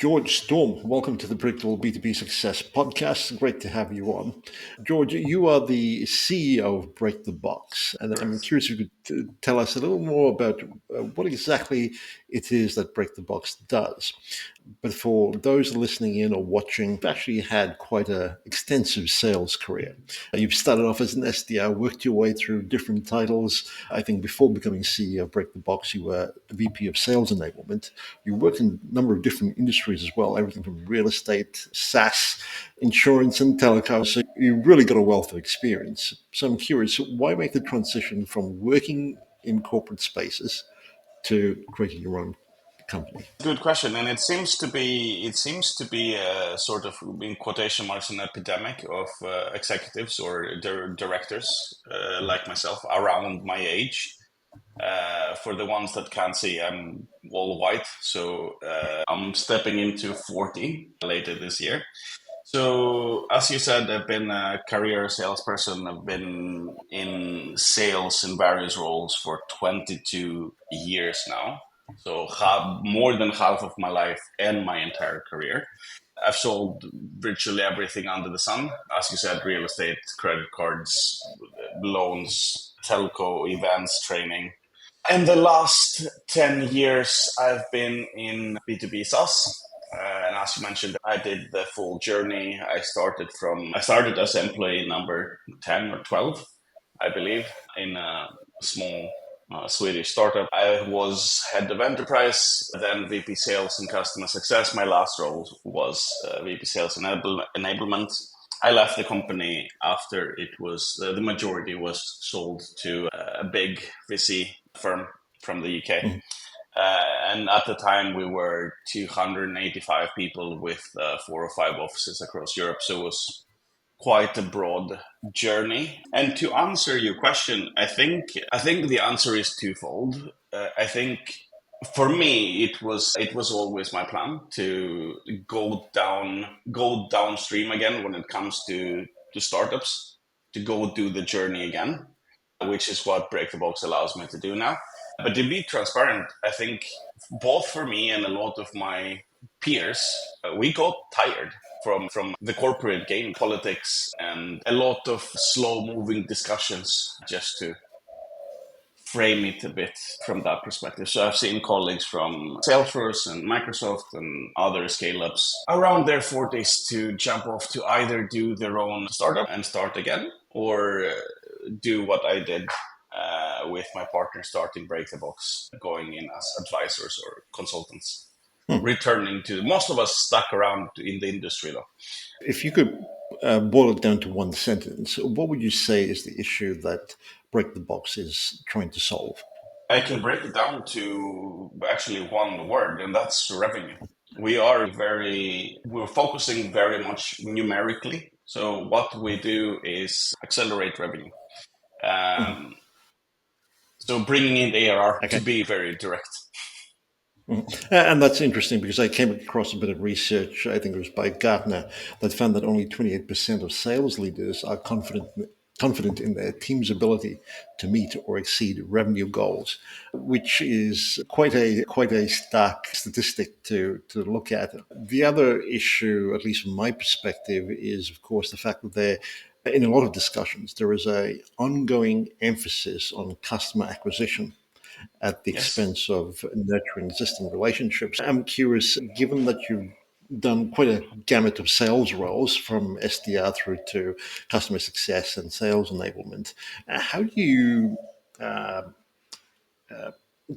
George Storm, welcome to the Predictable B2B Success podcast. Great to have you on. George, you are the CEO of Break the Box, and I'm Correct. curious if you could tell us a little more about what exactly it is that Break the Box does. But for those listening in or watching, you've actually had quite an extensive sales career. You've started off as an SDR, worked your way through different titles. I think before becoming CEO of Break the Box, you were the VP of Sales Enablement. You worked in a number of different industries as well, everything from real estate, SaaS, insurance, and telecom. So you really got a wealth of experience. So I'm curious, why make the transition from working in corporate spaces to creating your own company? Good question, and it seems to be a sort of, in quotation marks, an epidemic of executives or directors like myself around my age. For the ones that can't see, I'm all white, so I'm stepping into 40 later this year. So, as you said, I've been a career salesperson. I've been in sales in various roles for 22 years now. So, more than half of my life and my entire career. I've sold virtually everything under the sun. As you said, real estate, credit cards, loans, telco, events, training. In the last 10 years, I've been in B2B SaaS. And as you mentioned, I did the full journey. I started as employee number 10 or 12, I believe, in a small Swedish startup. I was head of enterprise, then VP sales and customer success. My last role was VP sales enablement. I left the company after it was the majority was sold to a big VC firm from the UK. And at the time, we were 285 people with 4 or 5 offices across Europe. So it was quite a broad journey. And to answer your question, I think the answer is twofold. I think for me, it was always my plan to go downstream again when it comes to startups, to go do the journey again, which is what Break the Box allows me to do now. But to be transparent, I think both for me and a lot of my peers, we got tired from the corporate game, politics, and a lot of slow moving discussions, just to frame it a bit from that perspective. So I've seen colleagues from Salesforce and Microsoft and other scale ups around their 40s to jump off to either do their own startup and start again, or do what I did with my partner, starting Break the Box, going in as advisors or consultants. Returning to most of us stuck around in the industry though. If you could boil it down to one sentence, what would you say is the issue that Break the Box is trying to solve? I can break it down to actually one word, and that's revenue. We're focusing very much numerically. So what we do is accelerate revenue. Um, so bringing in ARR, to Okay. be very direct. And that's interesting because I came across a bit of research, I think it was by Gartner, that found that only 28% of sales leaders are confident in their team's ability to meet or exceed revenue goals, which is quite a stark statistic to look at. The other issue, at least from my perspective, is of course the fact that in a lot of discussions there is a ongoing emphasis on customer acquisition at the Yes. expense of nurturing existing relationships. I'm curious, given that you've done quite a gamut of sales roles from SDR through to customer success and sales enablement, how do you uh,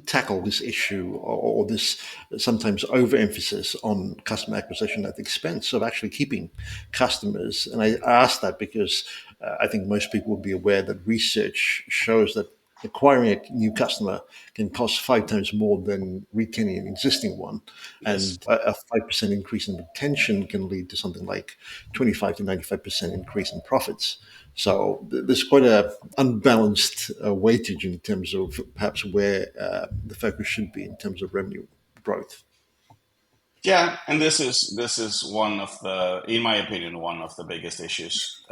tackle this issue or this sometimes overemphasis on customer acquisition at the expense of actually keeping customers? And I ask that because I think most people would be aware that research shows that acquiring a new customer can cost 5 times more than retaining an existing one. Yes. And a 5% increase in retention can lead to something like 25 to 95% increase in profits. So there's quite a unbalanced weightage in terms of perhaps where the focus should be in terms of revenue growth. Yeah, and this is one of the, in my opinion, one of the biggest issues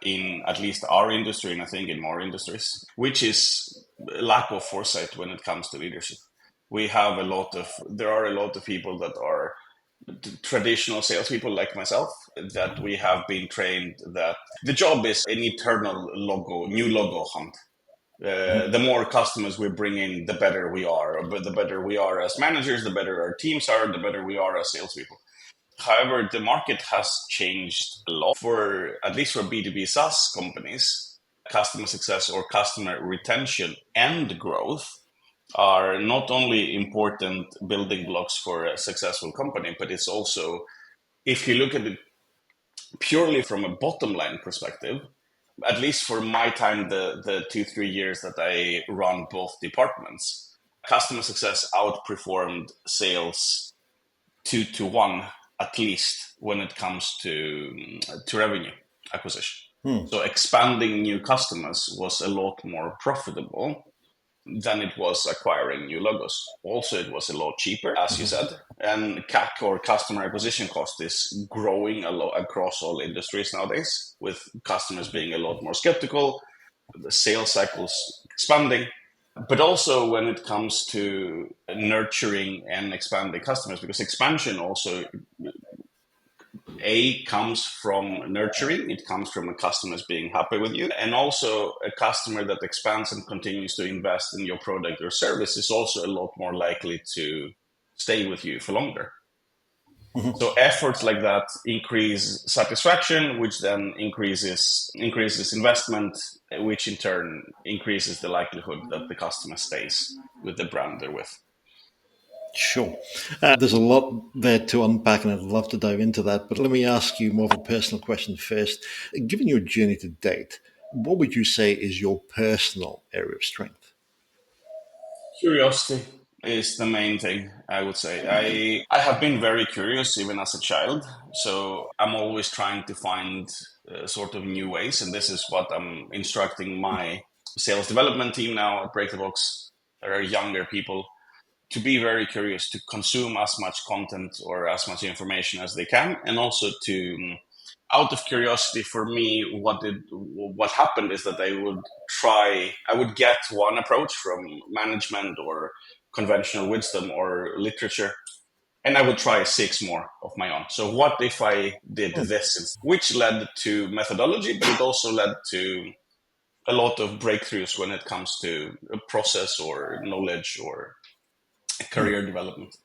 in at least our industry, and I think in more industries, which is lack of foresight when it comes to leadership. There are a lot of people that are traditional salespeople like myself, that we have been trained that the job is an eternal new logo hunt. The more customers we bring in, the better we are. But the better we are as managers, the better our teams are, the better we are as salespeople. However, the market has changed a lot for at least for B2B SaaS companies. Customer success or customer retention and growth are not only important building blocks for a successful company, but it's also, if you look at it purely from a bottom line perspective, at least for my time, the 2-3 years that I run both departments, customer success outperformed sales 2-1 at least when it comes to revenue acquisition. So expanding new customers was a lot more profitable than it was acquiring new logos. Also, it was a lot cheaper, as you said, and CAC or customer acquisition cost is growing a lot across all industries nowadays, with customers being a lot more skeptical, the sales cycles expanding. But also when it comes to nurturing and expanding customers, because expansion also comes from nurturing, it comes from a customers being happy with you, and also a customer that expands and continues to invest in your product or service is also a lot more likely to stay with you for longer. So efforts like that increase satisfaction, which then increases investment, which in turn increases the likelihood that the customer stays with the brand they're with. Sure. There's a lot there to unpack, and I'd love to dive into that. But let me ask you more of a personal question first. Given your journey to date, what would you say is your personal area of strength? Curiosity is the main thing, I would say. I have been very curious even as a child, so I'm always trying to find sort of new ways, and this is what I'm instructing my sales development team now at Break the Box. There are younger people to be very curious, to consume as much content or as much information as they can, and also to, out of curiosity for me, what happened is that I would get one approach from management or conventional wisdom or literature, and I would try 6 more of my own. So what if I did this instead? Which led to methodology, but it also led to a lot of breakthroughs when it comes to a process or knowledge or career development.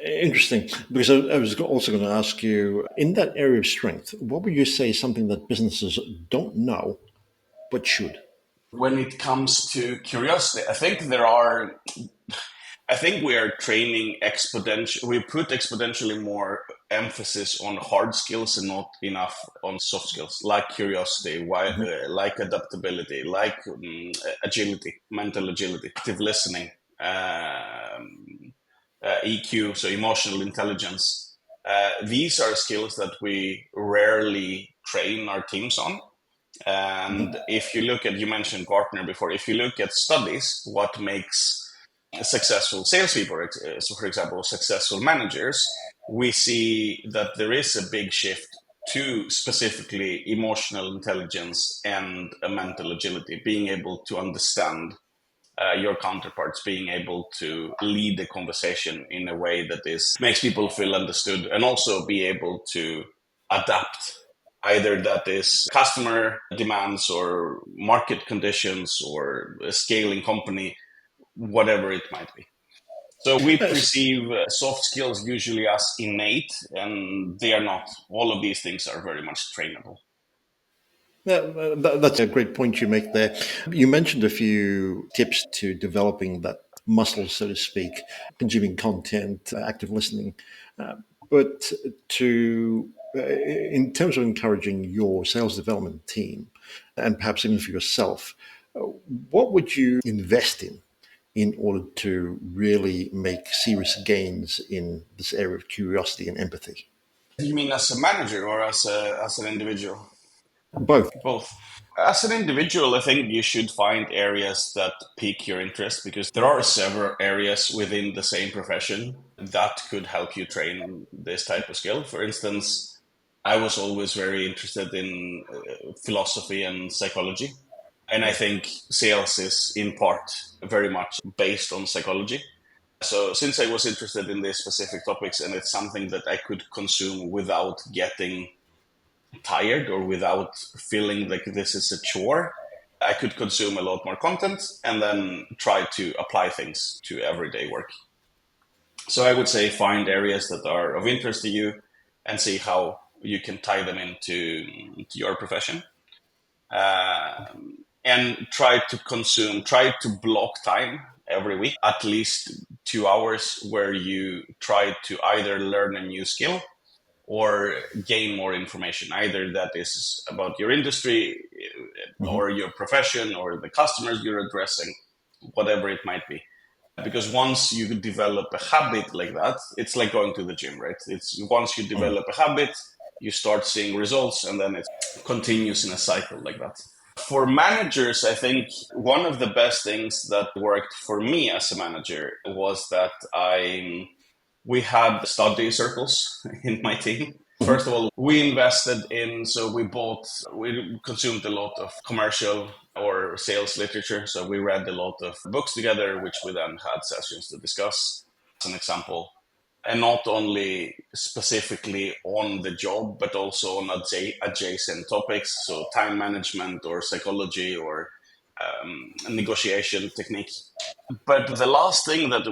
Interesting, because I was also going to ask you, in that area of strength, what would you say is something that businesses don't know but should? When it comes to curiosity, I think we are training we put exponentially more emphasis on hard skills and not enough on soft skills, like curiosity, like adaptability, like agility, mental agility, active listening, EQ, so emotional intelligence. These are skills that we rarely train our teams on. And if you look at, you mentioned Gartner before, if you look at studies, what makes successful salespeople, so for example, successful managers, we see that there is a big shift to specifically emotional intelligence and a mental agility, being able to understand your counterparts, being able to lead the conversation in a way that makes people feel understood, and also be able to adapt. Either that is customer demands or market conditions or a scaling company, whatever it might be. So we perceive soft skills usually as innate, and they are not. All of these things are very much trainable. Yeah, that's a great point you make there. You mentioned a few tips to developing that muscle, so to speak, consuming content, active listening. But in terms of encouraging your sales development team, and perhaps even for yourself, uh, what would you invest in order to really make serious gains in this area of curiosity and empathy? You mean as a manager or as an individual? Both. Both. As an individual, I think you should find areas that pique your interest, because there are several areas within the same profession that could help you train this type of skill. For instance, I was always very interested in philosophy and psychology. And I think sales is in part very much based on psychology. So since I was interested in these specific topics and it's something that I could consume without getting tired or without feeling like this is a chore, I could consume a lot more content and then try to apply things to everyday work. So I would say find areas that are of interest to you and see how you can tie them into to your profession. And try to block time every week, at least 2 hours, where you try to either learn a new skill or gain more information. Either that is about your industry or Hmm. your profession or the customers you're addressing, whatever it might be. Because once you develop a habit like that, it's like going to the gym, right? It's once you develop a habit, you start seeing results, and then it continues in a cycle like that. For managers, I think one of the best things that worked for me as a manager was that I we had study circles in my team. Hmm. First of all, we invested in, so we consumed a lot of commercial or sales literature. So we read a lot of books together, which we then had sessions to discuss as an example. And not only specifically on the job, but also on adjacent topics. So time management or psychology or negotiation technique. But the last thing that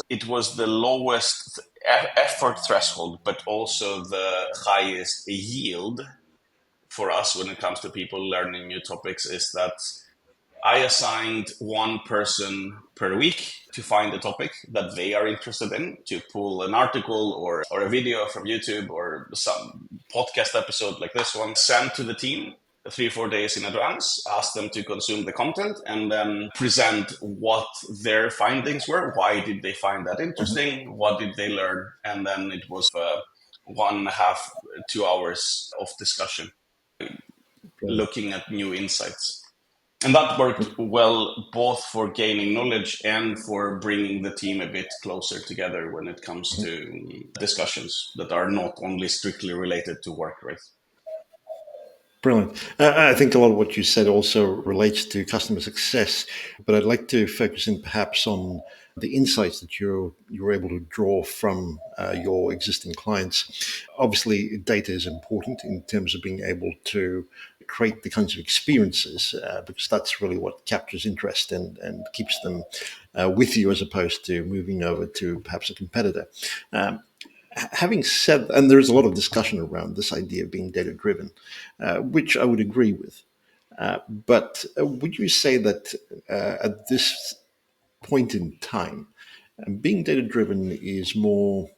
it was the lowest effort threshold, but also the highest yield for us when it comes to people learning new topics is that I assigned one person per week to find a topic that they are interested in, to pull an article or a video from YouTube or some podcast episode like this one, send to the team 3 or 4 days in advance, ask them to consume the content, and then present what their findings were. Why did they find that Hmm. interesting? What did they learn? And then it was 1.5, 2 hours of discussion, Brilliant. looking at new insights. And that worked well both for gaining knowledge and for bringing the team a bit closer together when it comes to discussions that are not only strictly related to work, right? Brilliant. I think a lot of what you said also relates to customer success, but I'd like to focus in perhaps on the insights that you're able to draw from your existing clients. Obviously, data is important in terms of being able to create the kinds of experiences because that's really what captures interest and keeps them with you as opposed to moving over to perhaps a competitor. Having said, and there is a lot of discussion around this idea of being data driven, which I would agree with. But would you say that at this point in time, being data driven is more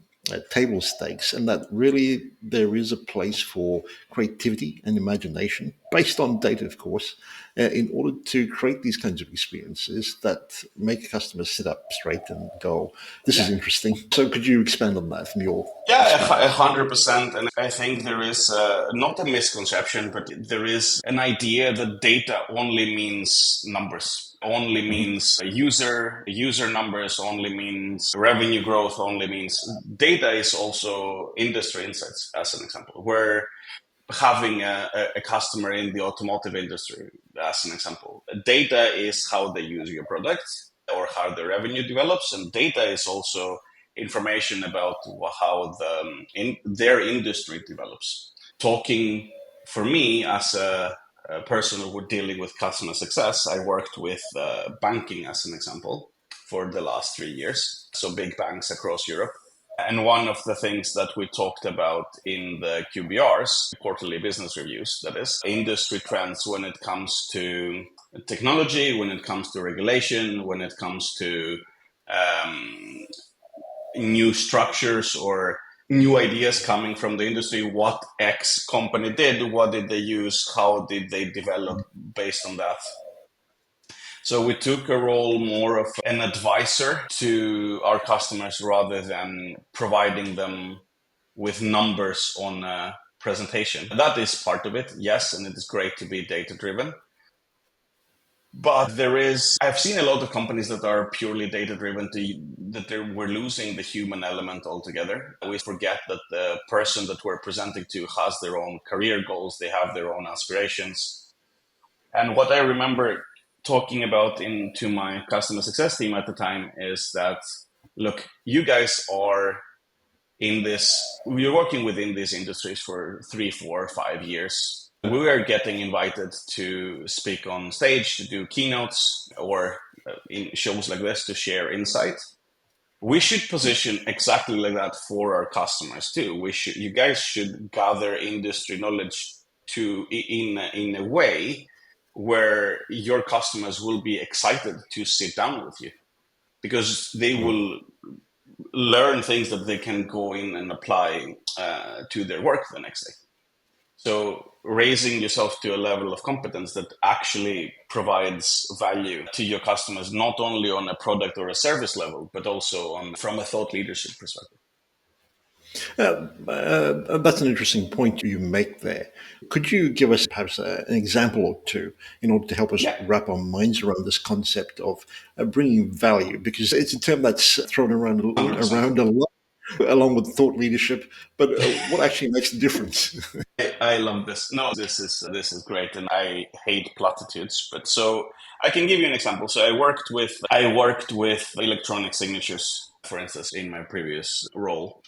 table stakes, and that really there is a place for creativity and imagination based on data, of course, in order to create these kinds of experiences that make customers sit up straight and go, "This is Yeah. interesting." So, could you expand on that from your Yeah, experience? 100%. And I think there is not a misconception, but there is an idea that data only means numbers, only means user numbers, only means revenue growth, only means data is also industry insights, as an example, where having a customer in the automotive industry, as an example. Data is how they use your product or how the revenue develops, and data is also information about how their industry develops. Talking for me as a person who were dealing with customer success, I worked with banking as an example for the last 3 years, so big banks across Europe. And one of the things that we talked about in the QBRs, quarterly business reviews, that is, industry trends when it comes to technology, when it comes to regulation, when it comes to um, new structures or new ideas coming from the industry, what X company did, what did they use, how did they develop based on that. So we took a role more of an advisor to our customers rather than providing them with numbers on a presentation. That is part of it, yes, and it is great to be data driven. But I've seen a lot of companies that are purely data driven we're losing the human element altogether. We forget that the person that we're presenting to has their own career goals, they have their own aspirations. And what I remember talking about to my customer success team at the time is that look, you guys are in this, we're working within these industries for 3, 4, 5 years. We are getting invited to speak on stage, to do keynotes, or in shows like this to share insight. We should position exactly like that for our customers too. You guys should gather industry knowledge in a way where your customers will be excited to sit down with you, because they will learn things that they can go in and apply to their work the next day. So raising yourself to a level of competence that actually provides value to your customers, not only on a product or a service level, but also from a thought leadership perspective. That's an interesting point you make there. Could you give us perhaps an example or two in order to help us Yeah, wrap our minds around this concept of bringing value? Because it's a term that's thrown around 100%. around a lot, along with thought leadership. But what actually makes the difference? I love this. No, this is great, and I hate platitudes. But so I can give you an example. So I worked with electronic signatures, for instance, in my previous role.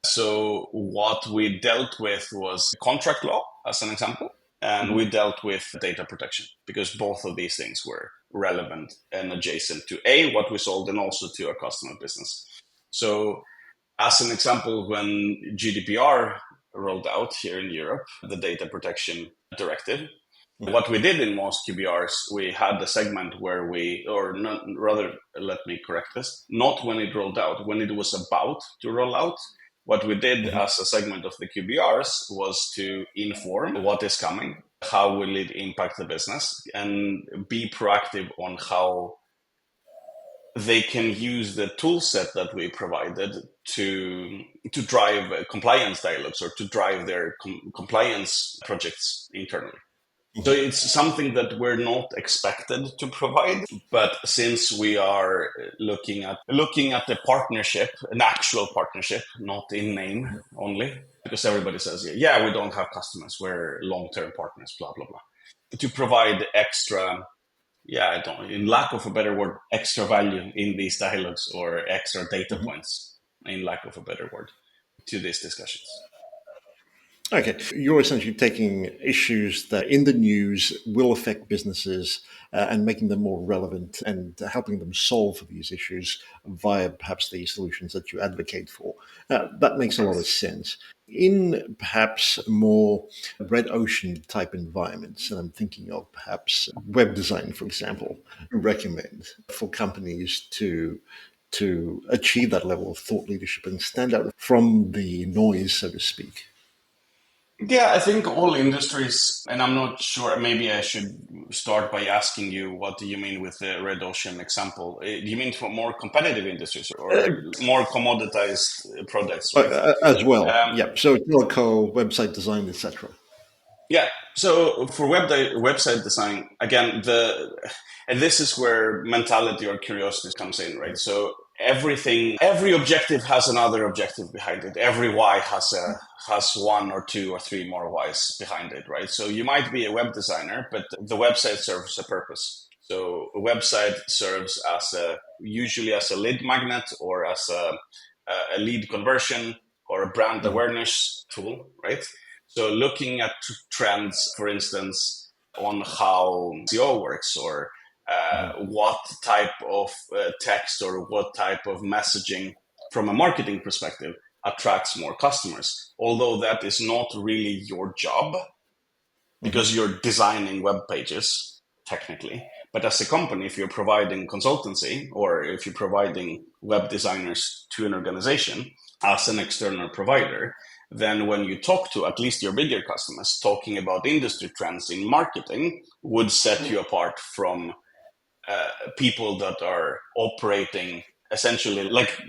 So what we dealt with was contract law, as an example, and we dealt with data protection, because both of these things were relevant and adjacent to what we sold, and also to our customer business. So as an example, when GDPR rolled out here in Europe, the data protection directive, what we did in most QBRs, we had a segment where or not, rather, let me correct this, not when it rolled out, when it was about to roll out. What we did as a segment of the QBRs was to inform what is coming, how will it impact the business, and be proactive on how they can use the tool set that we provided to drive compliance dialogues, or to drive their compliance projects internally. So it's something that we're not expected to provide, but since we are looking at the partnership, an actual partnership, not in name only, because everybody says, yeah, we don't have customers, we're long-term partners, blah blah blah, to provide extra, I don't, in lack of a better word, extra value in these dialogues, or extra data points, in lack of a better word, to these discussions. Okay, you're essentially taking issues that in the news will affect businesses and making them more relevant, and helping them solve for these issues via perhaps the solutions that you advocate for. That makes a lot of sense. In perhaps more red ocean type environments, and I'm thinking of perhaps web design, for example, recommend for companies to achieve that level of thought leadership and stand out from the noise, so to speak. Yeah, I think all industries, and I'm not sure, maybe I should start by asking you, what do you mean with the red ocean example? Do you mean for more competitive industries, or more commoditized products, right? As well, Um, yeah. So telco, website design, etc. Yeah. So for website design, again, and this is where mentality or curiosity comes in, right? So every objective has another objective behind it. Every why has one or two or three more whys behind it, right? So you might be a web designer, but the website serves a purpose. So a website serves usually as a lead magnet, or as a lead conversion, or a brand awareness tool, right? So looking at trends, for instance, on how SEO works, or what type of text, or what type of messaging from a marketing perspective attracts more customers. Although that is not really your job, because you're designing web pages technically. But as a company, if you're providing consultancy, or if you're providing web designers to an organization as an external provider, then when you talk to at least your bigger customers, talking about industry trends in marketing would set you apart from people that are operating essentially like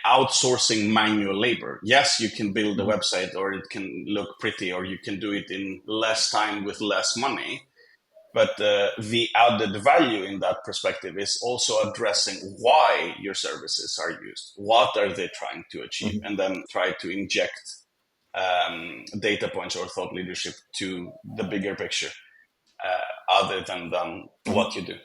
outsourcing manual labor. Yes, you can build a website, or it can look pretty, or you can do it in less time with less money. But the added value in that perspective is also addressing why your services are used. What are they trying to achieve? And then try to inject data points or thought leadership to the bigger picture, other than what you do.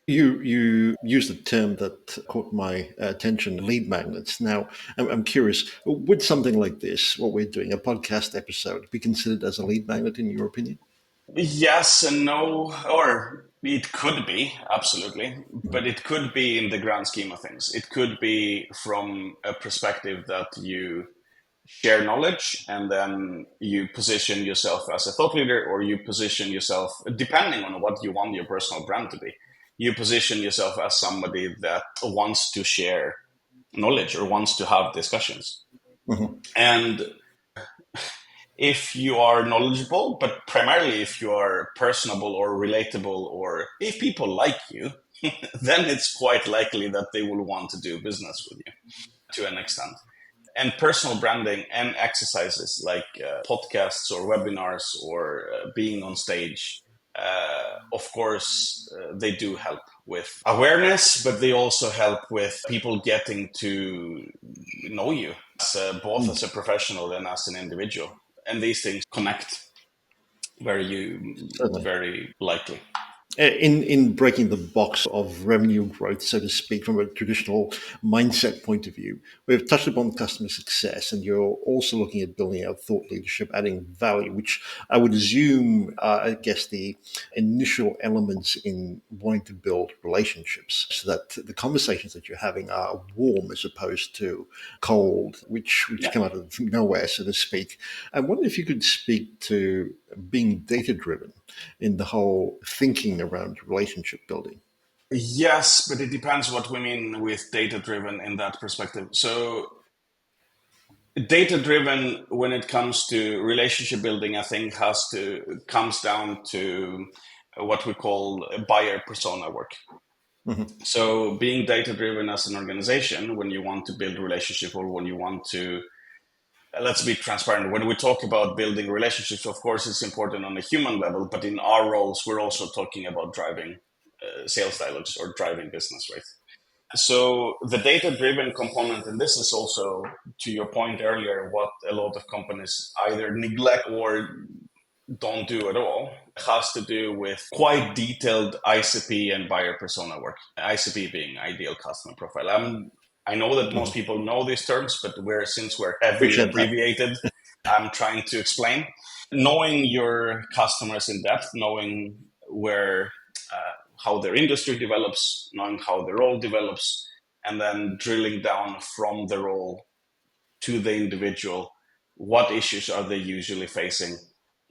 You used a term that caught my attention, lead magnets. Now, I'm curious, would something like this, what we're doing, a podcast episode, be considered as a lead magnet in your opinion? Yes and no, or it could be, absolutely, but it could be in the grand scheme of things. It could be from a perspective that you share knowledge and then you position yourself as a thought leader, or you position yourself, depending on what you want your personal brand to be, you position yourself as somebody that wants to share knowledge or wants to have discussions. Mhm. And if you are knowledgeable, but primarily if you are personable or relatable, or if people like you, then it's quite likely that they will want to do business with you to an extent. And personal branding and exercises like podcasts or webinars or being on stage, of course, they do help with awareness, but they also help with people getting to know you as both Mm. as a professional and as an individual. And these things connect Certainly. very likely. In breaking the box of revenue growth, so to speak, from a traditional mindset point of view, we've touched upon customer success, and you're also looking at building out thought leadership, adding value, which I would assume, I guess, the initial elements in wanting to build relationships, so that the conversations that you're having are warm as opposed to cold, which Yeah. come out of nowhere, so to speak. I wonder if you could speak to being data driven in the whole thinking around relationship building. Yes, but it depends what we mean with data driven in that perspective. So data driven when it comes to relationship building, I think comes down to what we call buyer persona work. Mhm. So being data driven as an organization, when you want to build relationship, or when you want to, let's be transparent, when we talk about building relationships, of course it's important on a human level, but in our roles we're also talking about driving sales dialogues or driving business, right? So the data driven component, and this is also to your point earlier, what a lot of companies either neglect or don't do at all, has to do with quite detailed ICP and buyer persona work. ICP being ideal customer profile. I know that most Mhm. people know these terms, but since we're heavily Appreciate that. abbreviated, I'm trying to explain. Knowing your customers in depth, knowing where, how their industry develops, knowing how the role develops, and then drilling down from the role to the individual. What issues are they usually facing?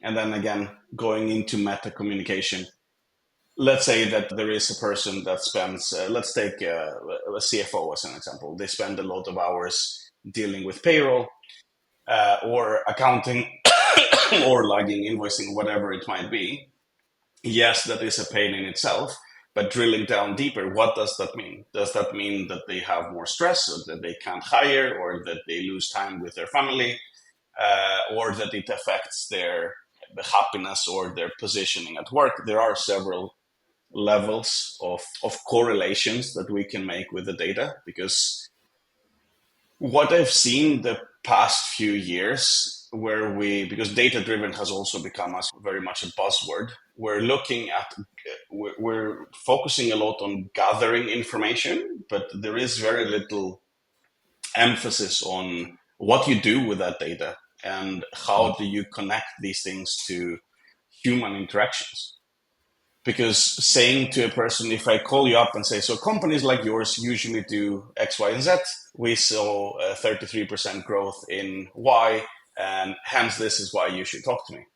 And then again, going into meta communication. Let's say that there is a person that spends, let's take a CFO as an example. They spend a lot of hours dealing with payroll or accounting or logging, invoicing, whatever it might be. Yes, that is a pain in itself, but drilling down deeper, what does that mean? Does that mean that they have more stress, or that they can't hire, or that they lose time with their family, or that it affects their happiness or their positioning at work? There are several levels of correlations that we can make with the data, because what I've seen the past few years, because data driven has also become as very much a buzzword, we're focusing a lot on gathering information, but there is very little emphasis on what you do with that data and how do you connect these things to human interactions. Because saying to a person, if I call you up and say, so companies like yours usually do X, Y, and Z, we saw a 33% growth in Y, and hence this is why you should talk to me.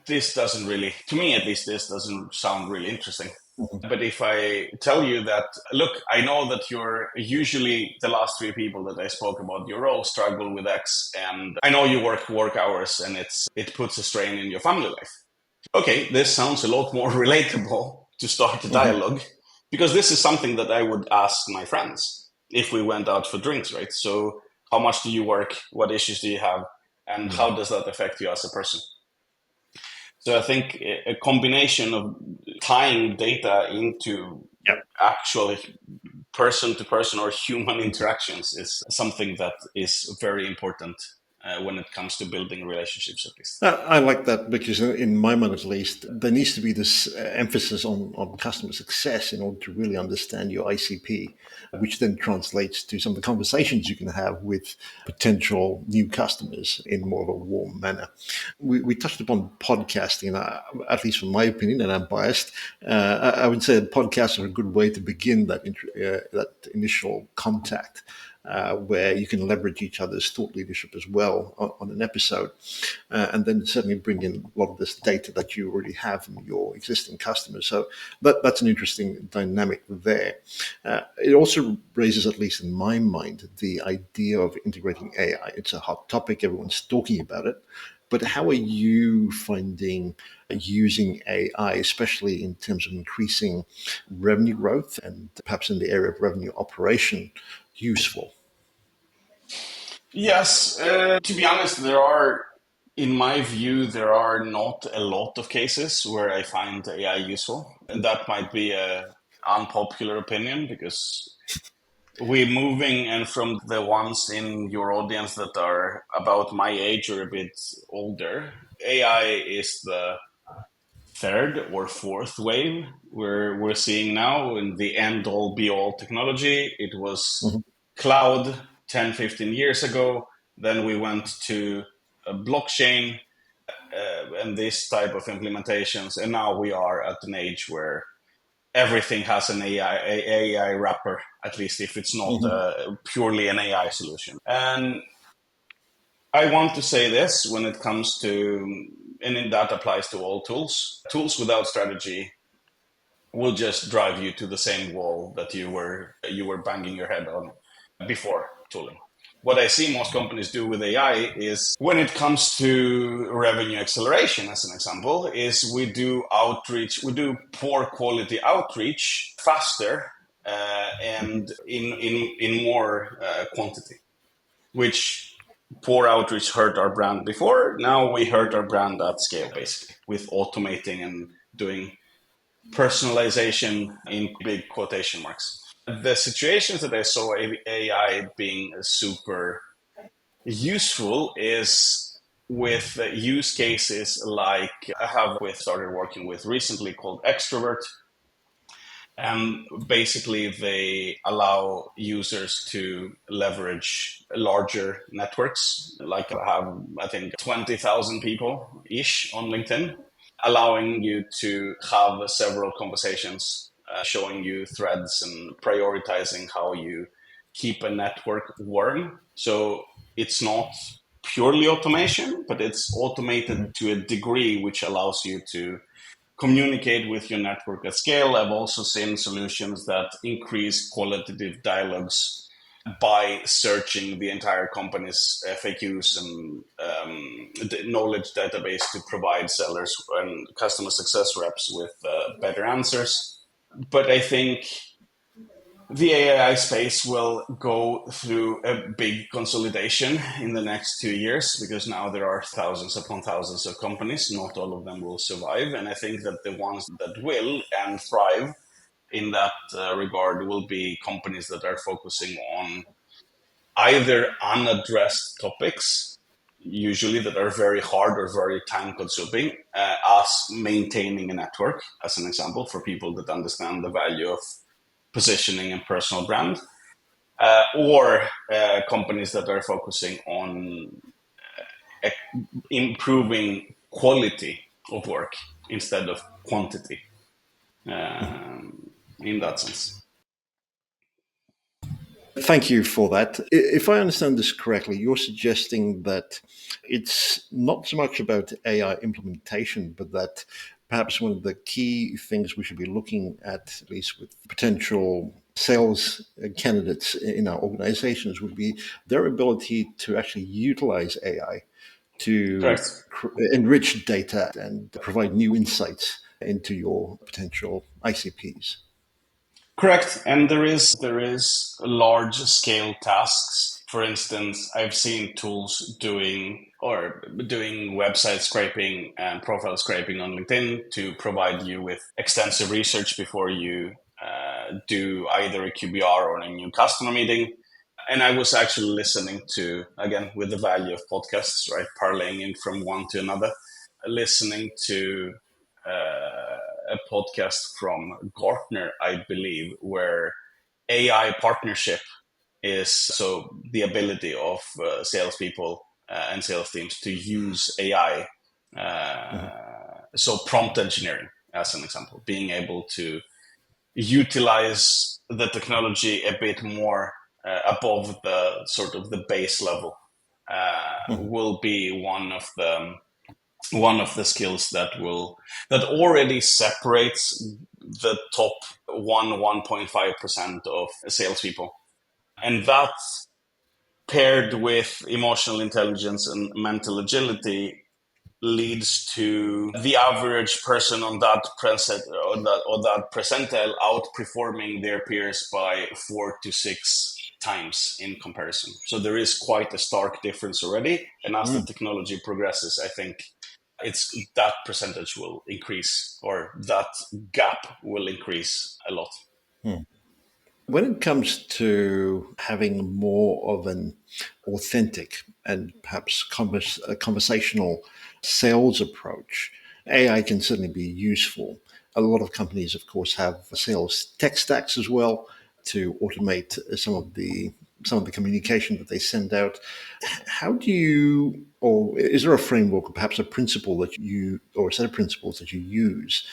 This doesn't really, to me at least, this doesn't sound really interesting. Mhm. But if I tell you that, look, I know that you're usually the last three people that I spoke about, your role struggle with X, and I know you work hours, and it puts a strain in your family life. Okay, this sounds a lot more relatable to start a Mhm. dialogue, because this is something that I would ask my friends if we went out for drinks, right? So, how much do you work? What issues do you have? And Yeah. how does that affect you as a person? So, I think a combination of tying data into Yeah. actual person to person or human interactions is something that is very important when it comes to building relationships, at least. I like that because, in my mind at least, there needs to be this emphasis on customer success in order to really understand your ICP, which then translates to some of the conversations you can have with potential new customers in more of a warm manner. We touched upon podcasting, at least from my opinion, and I'm biased. I would say that podcasts are a good way to begin that initial contact. Where you can leverage each other's thought leadership as well on an episode, and then certainly bring in a lot of this data that you already have from your existing customers. So that's an interesting dynamic there. It also raises, at least in my mind, the idea of integrating AI. It's a hot topic; everyone's talking about it. But how are you finding using AI, especially in terms of increasing revenue growth and perhaps in the area of revenue operation, useful? Yes, to be honest, in my view, there are not a lot of cases where I find AI useful. And that might be a unpopular opinion because we're moving, and from the ones in your audience that are about my age or a bit older, AI is the third or fourth wave we're seeing now. In the end all be all technology, it was Mhm, cloud 10, 15 years ago. Then we went to a blockchain and this type of implementations, and now we are at an age where everything has an AI wrapper, at least if it's not mhm, purely an AI solution. And I want to say this when it comes to, and that applies to all tools. Tools without strategy will just drive you to the same wall that you were banging your head on before tooling. What I see most companies do with AI is, when it comes to revenue acceleration, as an example, is we do outreach, we do poor quality outreach faster and in more quantity, which poor outreach hurt our brand before. Now we hurt our brand at scale, basically, with automating and doing personalization in big quotation marks. The situations that I saw AI being super useful is with use cases like I have with started working with recently called Extrovert, and basically they allow users to leverage larger networks. Like I have, I think, 20,000 people ish on LinkedIn, allowing you to have several conversations, showing you threads and prioritizing how you keep a network warm. So it's not purely automation, but it's automated mhm, to a degree which allows you to communicate with your network at scale. I've also seen solutions that increase qualitative dialogues by searching the entire company's FAQs and knowledge database to provide sellers and customer success reps with better answers. But I think the AI space will go through a big consolidation in the next 2 years because now there are thousands upon thousands of companies. Not all of them will survive. And I think that the ones that will and thrive in that regard will be companies that are focusing on either unaddressed topics, usually that are very hard or very time consuming, as maintaining a network, as an example, for people that understand the value of positioning and personal brand, or companies that are focusing on uh, improving quality of work instead of quantity, in that sense. Thank you for that. If I understand this correctly, you're suggesting that it's not so much about AI implementation, but that perhaps one of the key things we should be looking at least with potential sales candidates in our organizations, would be their ability to actually utilize AI to Correct. enrich data and provide new insights into your potential ICPs. Correct. And there is large scale tasks. For instance, I've seen tools doing website scraping and profile scraping on LinkedIn to provide you with extensive research before you do either a QBR or a new customer meeting. And I was actually listening to, again, with the value of podcasts, right, parlaying in from one to another, listening to a podcast from Gartner, I believe, where AI partnership is so the ability of salespeople and sales teams to use AI. Mhm. So prompt engineering, as an example, being able to utilize the technology a bit more above the sort of the base level Mhm. will be one of the skills that already separates the top 1.5% of salespeople, and that paired with emotional intelligence and mental agility leads to the average person on that percentile outperforming their peers by 4 to 6 times in comparison. So there is quite a stark difference already, and as the Mhm. technology progresses, I think it's that percentage will increase, or that gap will increase a lot. Mhm. When it comes to having more of an authentic and perhaps a conversational sales approach, AI can certainly be useful. A lot of companies, of course, have sales tech stacks as well to automate some of the communication that they send out. How do you, or is there a framework, or perhaps a principle that you, or a set of principles that you use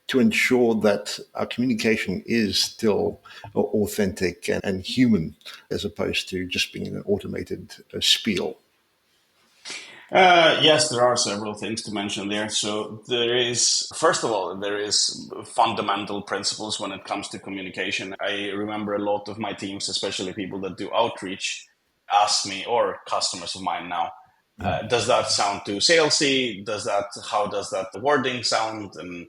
to ensure that our communication is still authentic and human, as opposed to just being an automated spiel? Yes, there are several things to mention there. So there is, first of all, there is fundamental principles when it comes to communication. I remember a lot of my teams, especially people that do outreach, ask me, or customers of mine now, does that sound too salesy? How does that wording sound? And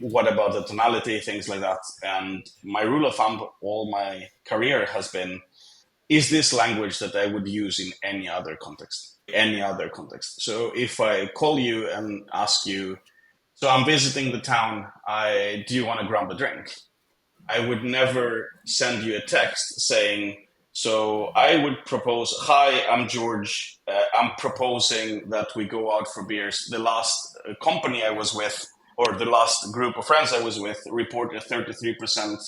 what about the tonality? Things like that. And my rule of thumb all my career has been, is this language that I would use in any other context? Any other context. So if I call you and ask you, so I'm visiting the town, do you want to grab a drink? I would never send you a text saying, so I would propose, hi, I'm George. I'm proposing that we go out for beers. The last company I was with, or the last group of friends I was with, reported 33%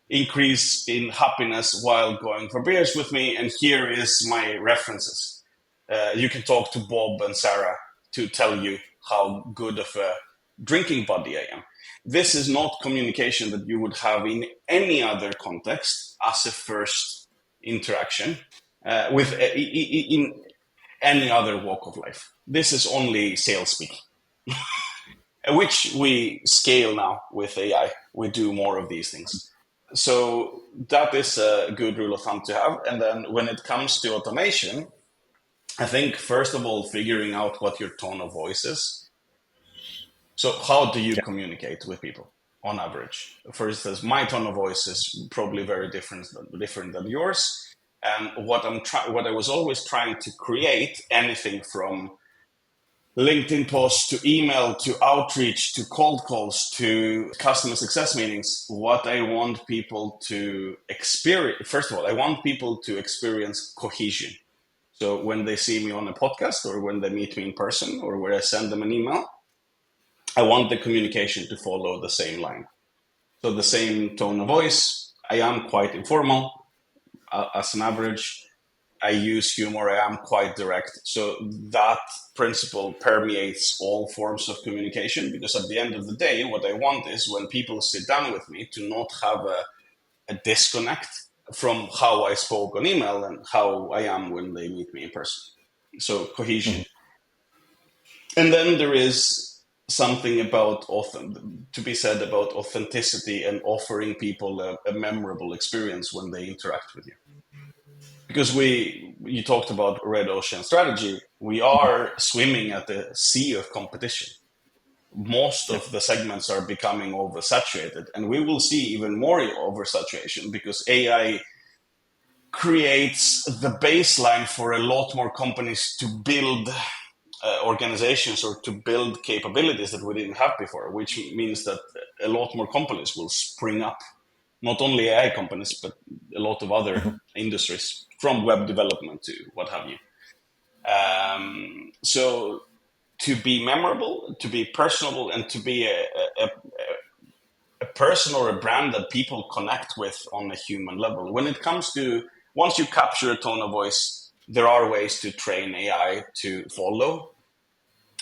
increase in happiness while going for beers with me. And here is my references. You can talk to Bob and Sarah to tell you how good of a drinking buddy I am. This is not communication that you would have in any other context as a first interaction with in any other walk of life. This is only sales speak, which we scale now with AI. We do more of these things. So that is a good rule of thumb to have. And then when it comes to automation, I think first of all, figuring out what your tone of voice is. So how do you Yeah. communicate with people on average? For instance, my tone of voice is probably very different than yours. And what I was always trying to create, anything from LinkedIn posts to email to outreach to cold calls to customer success meetings, what I want people to experience, first of all, I want people to experience cohesion. So when they see me on a podcast or when they meet me in person or where I send them an email, I want the communication to follow the same line. So the same tone of voice. I am quite informal as an average. I use humor. I am quite direct. So that principle permeates all forms of communication, because at the end of the day, what I want is when people sit down with me to not have a disconnect from how I spoke on email and how I am when they meet me in person. So cohesion. Mhm. And then there is something about to be said about authenticity and offering people a memorable experience when they interact with you. Because you talked about red ocean strategy, we are swimming at the sea of competition. Most Yeah. of the segments are becoming oversaturated, and we will see even more oversaturation because AI creates the baseline for a lot more companies to build organizations or to build capabilities that we didn't have before, which means that a lot more companies will spring up not only AI companies, but a lot of other Mhm. industries, from web development to what have you. So to be memorable, to be personable, and to be a person or a brand that people connect with on a human level. When it comes to, once you capture a tone of voice, there are ways to train AI to follow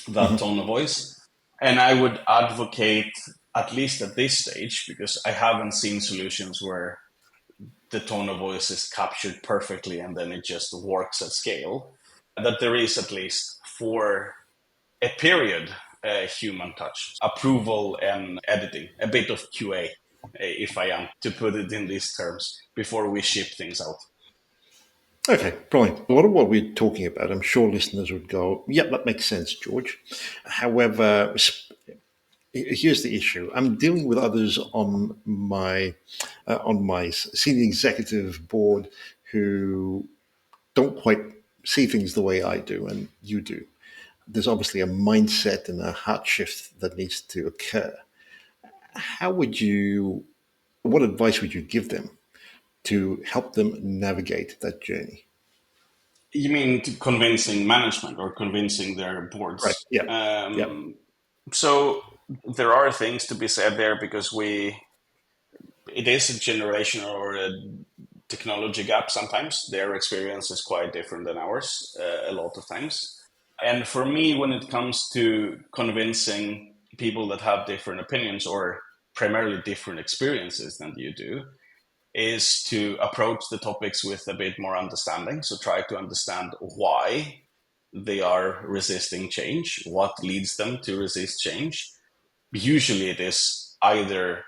that Mhm. tone of voice. And I would advocate, at least at this stage, because I haven't seen solutions where the tone of voice is captured perfectly and then it just works at scale, that there is at least for a period human touch, approval and editing, a bit of QA, if I am to put it in these terms, before we ship things out. Okay, brilliant. A lot of what we're talking about, I'm sure listeners would go, "Yep, that makes sense, George." However, here's the issue: I'm dealing with others on my senior executive board who don't quite see things the way I do and you do. There's obviously a mindset and a heart shift that needs to occur. How would you? What advice would you give them to help them navigate that journey? You mean to convincing management or convincing their Right. boards? Yeah. Yeah. So there are things to be said there, because it is a generational or a technology gap sometimes. Their experience is quite different than ours a lot of times. And for me, when it comes to convincing people that have different opinions or primarily different experiences than you do, is to approach the topics with a bit more understanding. So try to understand why they are resisting change, what leads them to resist change. Usually it is either,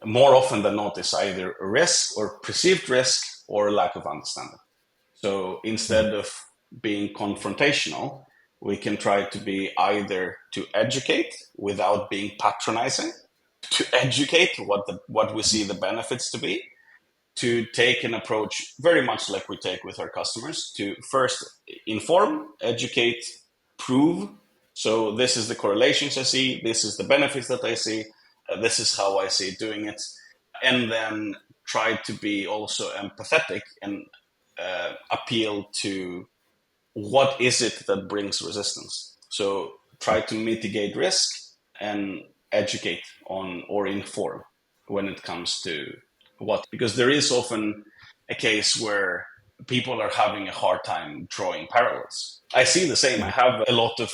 more often than not, is either a risk or perceived risk or lack of understanding. So instead Mhm. of being confrontational, we can try to be either to educate without being patronizing, to educate what we see the benefits to be, to take an approach very much like we take with our customers, to first inform, educate, prove. So this is the correlations I see, this is the benefits that I see, this is how I see doing it, and then try to be also empathetic and appeal to what is it that brings resistance. So try to mitigate risk and educate on or inform when it comes to what, because there is often a case where people are having a hard time drawing parallels. I see the same. I have a lot of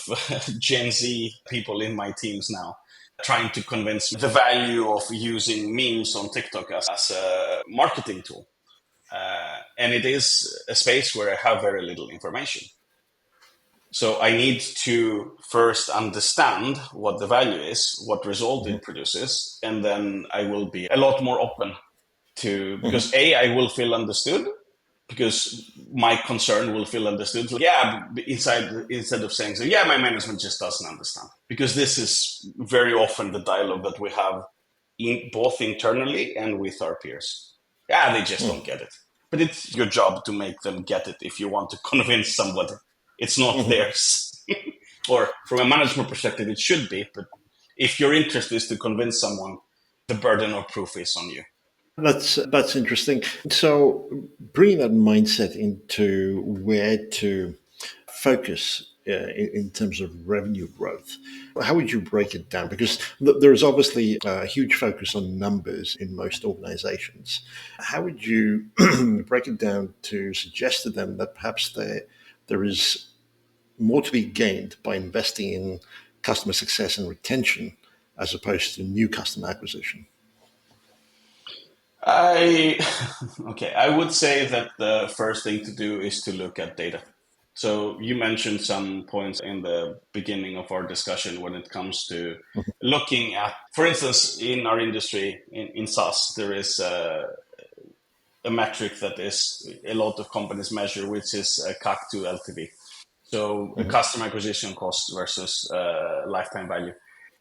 Gen Z people in my teams now trying to convince me the value of using memes on TikTok as a marketing tool. And it is a space where I have very little information. So I need to first understand what the value is, what result Mhm. it produces, and then I will be a lot more open to, because Mhm. I will feel understood, because my concern will feel understood. Like, yeah, instead of saying, so yeah, my management just doesn't understand, because this is very often the dialogue that we have both internally and with our peers. Yeah, they just don't get it. But it's your job to make them get it if you want to convince somebody. It's not Mhm. theirs. Or from a management perspective, it should be. But if your interest is to convince someone, the burden of proof is on you. That's interesting. So bringing that mindset into where to focus in terms of revenue growth, how would you break it down? Because there's obviously a huge focus on numbers in most organizations. How would you break it down to suggest to them that perhaps there is more to be gained by investing in customer success and retention as opposed to new customer acquisition? I okay. I would say that the first thing to do is to look at data. So you mentioned some points in the beginning of our discussion when it comes to looking at, for instance, in our industry, in SaaS, there is a metric that is a lot of companies measure, which is CAC to LTV. So a Mhm. customer acquisition cost versus lifetime value.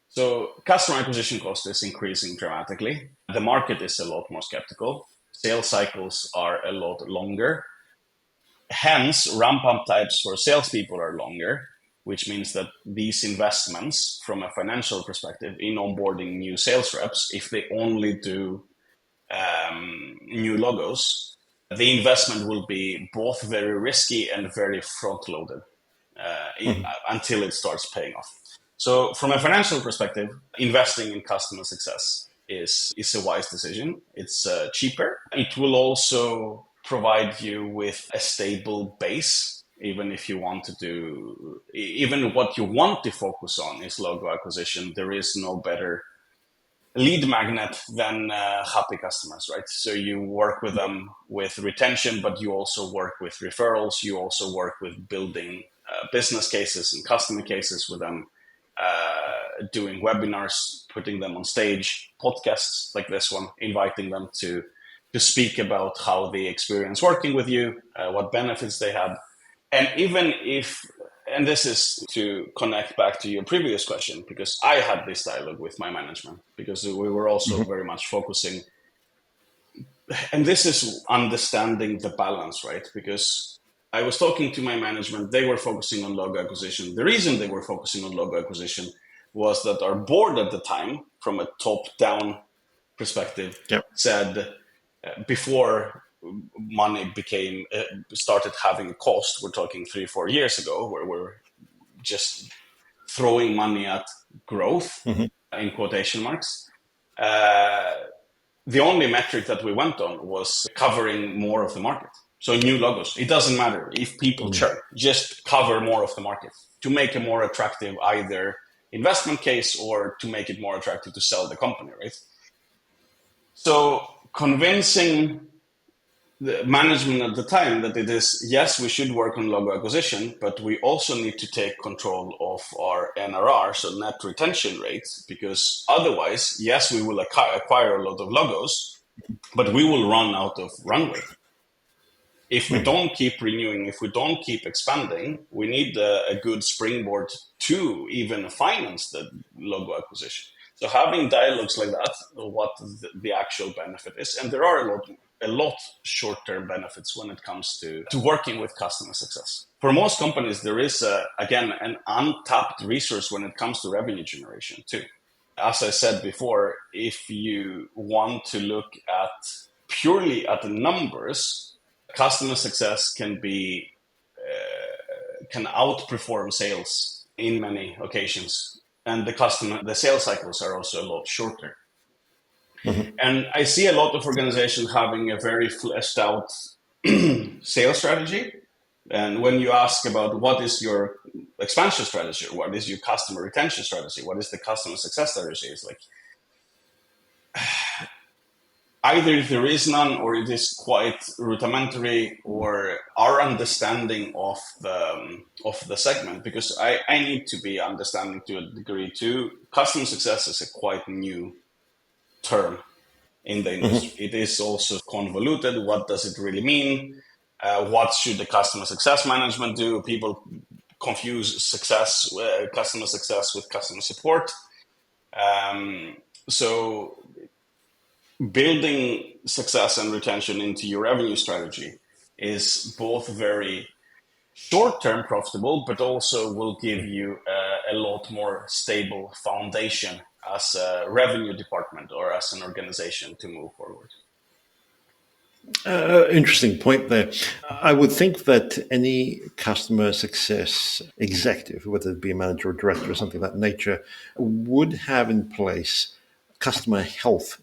So customer acquisition cost is increasing dramatically. The market is a lot more skeptical. Sales cycles are a lot longer. Hence, ramp up types for salespeople are longer, which means that these investments from a financial perspective in onboarding new sales reps, if they only do new logos, the investment will be both very risky and very front loaded Mhm. until it starts paying off. So, from a financial perspective, investing in customer success is a wise decision. It's cheaper. It will also provide you with a stable base. Even if you want to do, even what you want to focus on is logo acquisition, there is no better lead magnet than happy customers, right? So you work with them with retention, but you also work with referrals. You also work with building business cases and customer cases with them, doing webinars, putting them on stage, podcasts like this one, inviting them to speak about how they experience working with you, what benefits they had, and even if, and this is to connect back to your previous question, because I had this dialogue with my management, because we were also Mhm. very much focusing, and this is understanding the balance, right? Because I was talking to my management, they were focusing on logo acquisition. The reason they were focusing on logo acquisition was that our board at the time, from a top down perspective, Yep. said before money became started having a cost, we're talking 3 4 years ago, where we're just throwing money at growth Mhm. in quotation marks. uh, the only metric that we went on was covering more of the market. So new logos, it doesn't matter if people Mm. churn, just cover more of the market to make a more attractive either investment case or to make it more attractive to sell the company, right? So convincing the management at the time that it is, yes, we should work on logo acquisition, but we also need to take control of our NRR, so net retention rates, because otherwise, yes, we will acquire a lot of logos, but we will run out of runway. If we Mhm. don't keep renewing, if we don't keep expanding, we need a good springboard to even finance the logo acquisition. So having dialogues like that, what the actual benefit is, and there are a lot short-term benefits when it comes to working with customer success. For most companies, there is again an untapped resource when it comes to revenue generation too. As I said before, if you want to look at purely at the numbers, customer success can outperform sales in many occasions, and the sales cycles are also a lot shorter. Mhm. And I see a lot of organizations having a very fleshed out sales strategy. And when you ask about what is your expansion strategy, or what is your customer retention strategy, what is the customer success strategy, it's like either there is none or it is quite rudimentary, or our understanding of the segment, because I need to be understanding to a degree too. Customer success is a quite new term in the Mhm. industry. It is also convoluted. What does it really mean? What should the customer success management do? People confuse customer success with customer support. Um, so building success and retention into your revenue strategy is both very short-term profitable, but also will give you a lot more stable foundation as a revenue department or as an organization to move forward. Interesting point there. I would think that any customer success executive, whether it be a manager or director or something of that nature, would have in place customer health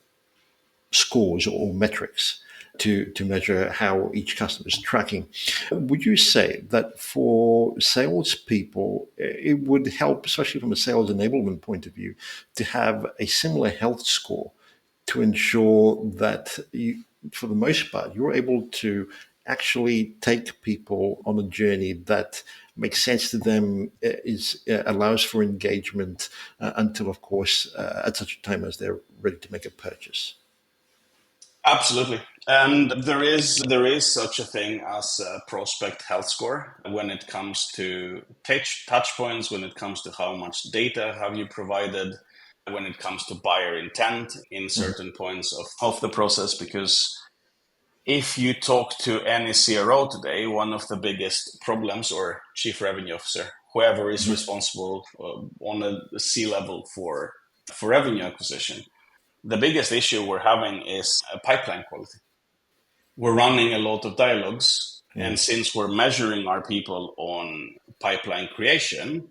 scores or metrics to measure how each customer is tracking. Would you say that for salespeople, it would help, especially from a sales enablement point of view, to have a similar health score to ensure that you, for the most part, you're able to actually take people on a journey that makes sense to them, is allows for engagement until, of course, at such a time as they're ready to make a purchase. Absolutely. And there is such a thing as a prospect health score when it comes to touch points, when it comes to how much data have you provided, when it comes to buyer intent in Mhm. certain points of the process. Because if you talk to any CRO today, one of the biggest problems, or chief revenue officer, whoever is Mhm. responsible on a C level for revenue acquisition, The biggest issue we're having is pipeline quality. We're running a lot of dialogues, and since we're measuring our people on pipeline creation,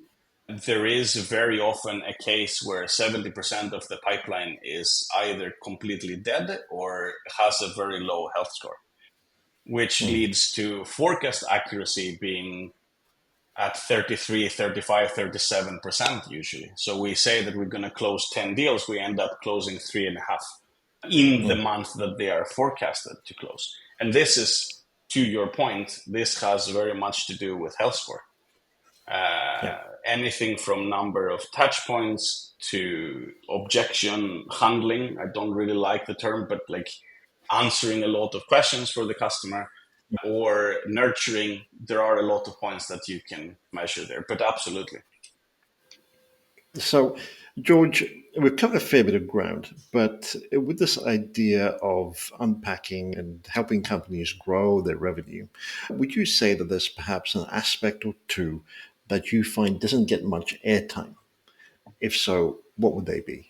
there is very often a case where 70% of the pipeline is either completely dead or has a very low health score, which leads to forecast accuracy being at 33, 35, 37% usually. So we say that we're going to close 10 deals, we end up closing three and a half in the month that they are forecasted to close. And this is, to your point, this has very much to do with health score. Yeah. Anything from number of touch points to objection handling. I don't really like the term, but like answering a lot of questions for the customer or nurturing. There are a lot of points that you can measure there, but absolutely. So, George, we've covered a fair bit of ground, but with this idea of unpacking and helping companies grow their revenue, would you say that there's perhaps an aspect or two that you find doesn't get much airtime? If so, what would they be?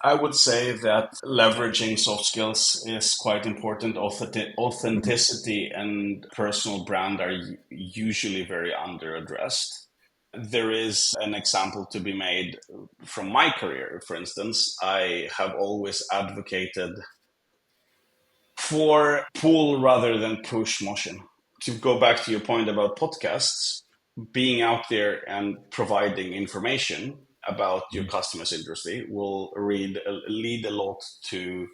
I would say that leveraging soft skills is quite important. Authenticity and personal brand are usually very under addressed. There is an example to be made from my career. For instance, I have always advocated for pull rather than push motion. To go back to your point about podcasts, being out there and providing information about your customer's industry will lead a lot to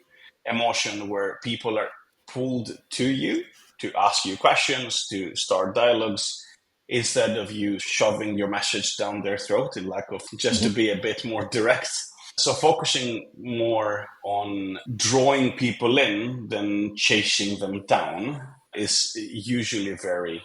emotion where people are pulled to you to ask you questions, to start dialogues, instead of you shoving your message down their throat in lack of just to Mhm. be a bit more direct. So focusing more on drawing people in than chasing them down is usually very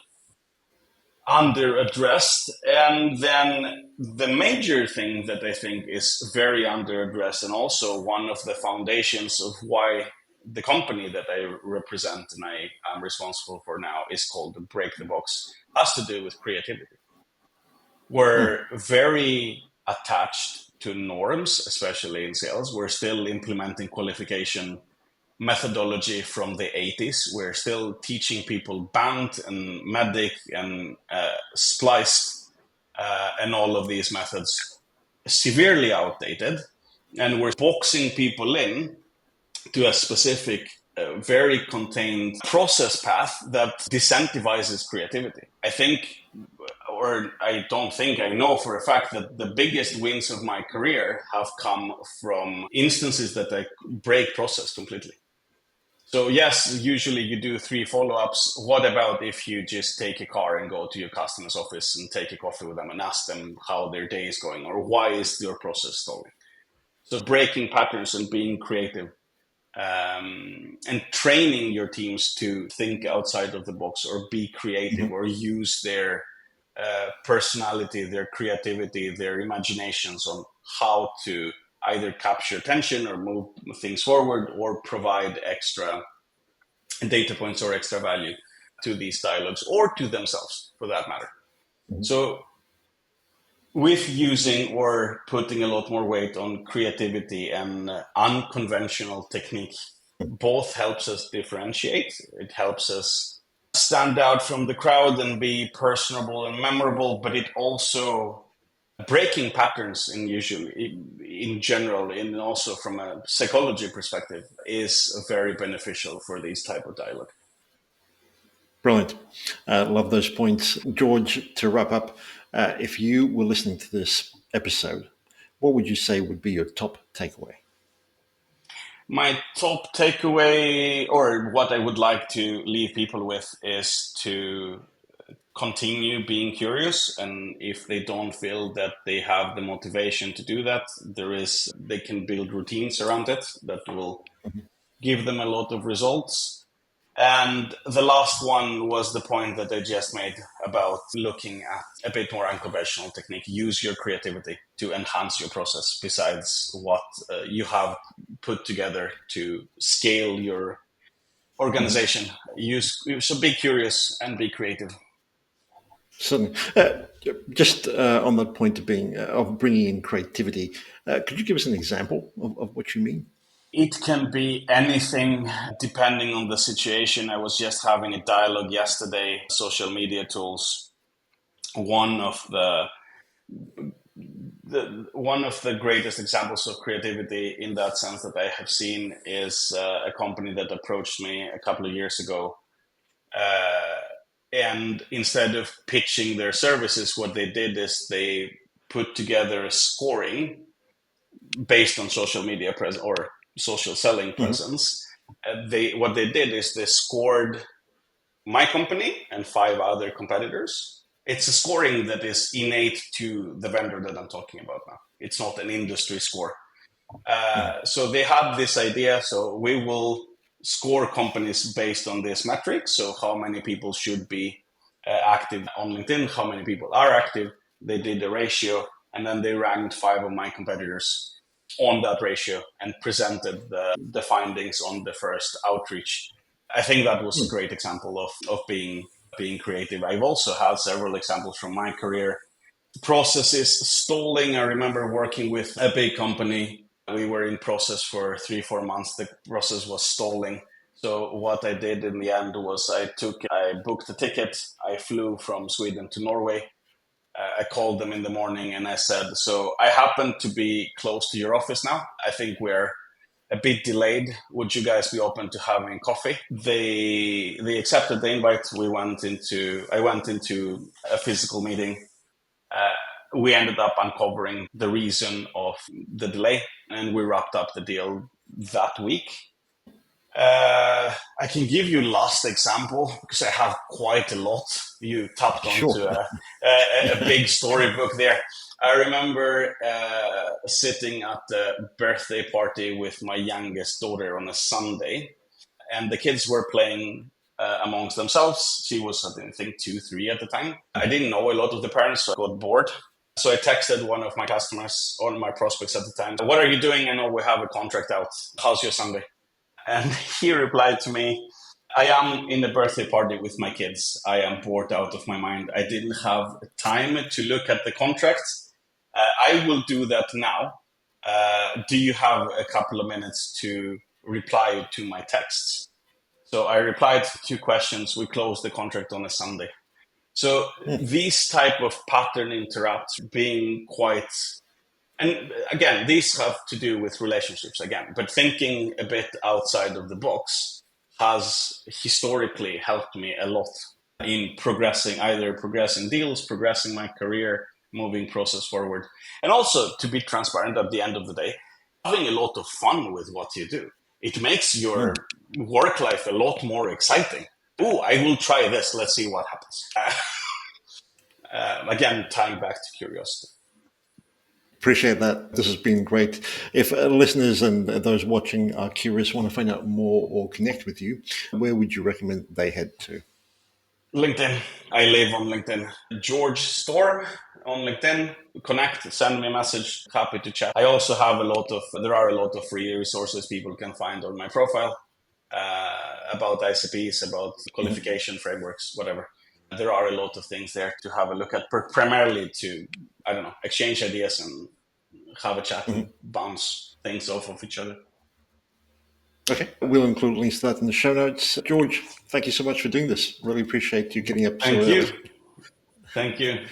under addressed. And then the major thing that I think is very under addressed, and also one of the foundations of why the company that I represent and I am responsible for now is called the Break the Box, has to do with creativity. We're very attached to norms, especially in sales. We're still implementing qualification methodology from the 80s. We're still teaching people band and medic and splice and all of these methods severely outdated. And we're boxing people in to a specific, very contained process path that disincentivizes creativity. I think, or I don't think, I know for a fact that the biggest wins of my career have come from instances that I break process completely. So yes, usually you do three follow-ups. What about if you just take a car and go to your customer's office and take a coffee with them and ask them how their day is going or why is your process stalling? So breaking patterns and being creative, and training your teams to think outside of the box or be creative or use their personality, their creativity, their imaginations on how to either capture attention or move things forward or provide extra data points or extra value to these dialogues or to themselves for that matter. So with using or putting a lot more weight on creativity and unconventional technique, both helps us differentiate. It helps us stand out from the crowd and be personable and memorable, but it also breaking patterns in general and also from a psychology perspective is very beneficial for these type of dialogue. Brilliant. Love those points. George, to wrap up, if you were listening to this episode, what would you say would be your top takeaway? My top takeaway, or what I would like to leave people with, is to continue being curious. And if they don't feel that they have the motivation to do that, they can build routines around it that will give them a lot of results. And the last one was the point that I just made about looking at a bit more unconventional technique. Use your creativity to enhance your process besides what you have put together to scale your organization. So be curious and be creative. Certainly. Just on the point of being of bringing in creativity, could you give us an example of what you mean? It can be anything depending on the situation. I was just having a dialogue yesterday. Social media tools. One of the greatest examples of creativity in that sense that I have seen is a company that approached me a couple of years ago. Uh, and instead of pitching their services, what they did is they put together a scoring based on social media or social selling Mhm. presence. What they did is they scored my company and five other competitors. It's a scoring that is innate to the vendor that I'm talking about now. It's not an industry score. Mm. So they had this idea. So we will score companies based on this metric. So how many people should be active on LinkedIn? How many people are active? They did the ratio, and then they ranked five of my competitors on that ratio and presented the findings on the first outreach. I think that was a Mm. great example of being creative. I've also had several examples from my career. Processes stalling. I remember working with a big company. We were in process for 3-4 months. The process was stalling. So what I did in the end was I booked a ticket. I flew from Sweden to Norway. I called them in the morning and I said, so I happen to be close to your office now. I think we're a bit delayed. Would you guys be open to having coffee? They accepted the invite. I went into a physical meeting. Uh, we ended up uncovering the reason of the delay, and we wrapped up the deal that week. I can give you last example because I have quite a lot. You tapped Sure. onto a big storybook there. I remember sitting at the birthday party with my youngest daughter on a Sunday, and the kids were playing amongst themselves. She was, I think, 2, 3 at the time. I didn't know a lot of the parents, so I got bored. So I texted one of my customers or my prospects at the time. What are you doing? I know we have a contract out. How's your Sunday? And he replied to me, I am in a birthday party with my kids. I am bored out of my mind. I didn't have time to look at the contract. I will do that now. Do you have a couple of minutes to reply to my texts? So I replied to 2 questions. We closed the contract on a Sunday. So Mm. these type of pattern interrupts being quite, and again, these have to do with relationships again, but thinking a bit outside of the box has historically helped me a lot in either progressing deals, progressing my career, moving process forward. And also to be transparent at the end of the day, having a lot of fun with what you do. It makes Mm. your work life a lot more exciting. Oh, I will try this. Let's see what happens. Again, tying back to curiosity. Appreciate that. This has been great. If listeners and those watching are curious, want to find out more or connect with you, where would you recommend they head to? LinkedIn. I live on LinkedIn. George Storm on LinkedIn. Connect, send me a message. Happy to chat. I also have there are a lot of free resources people can find on my profile about ICPs, about Mhm. qualification frameworks, whatever. There are a lot of things there to have a look at, primarily to, I don't know, exchange ideas and have a chat and Mhm. bounce things off of each other. Okay, we'll include links to that in the show notes. George, thank you so much for doing this. Really appreciate you getting up so Thank early. you. Thank you.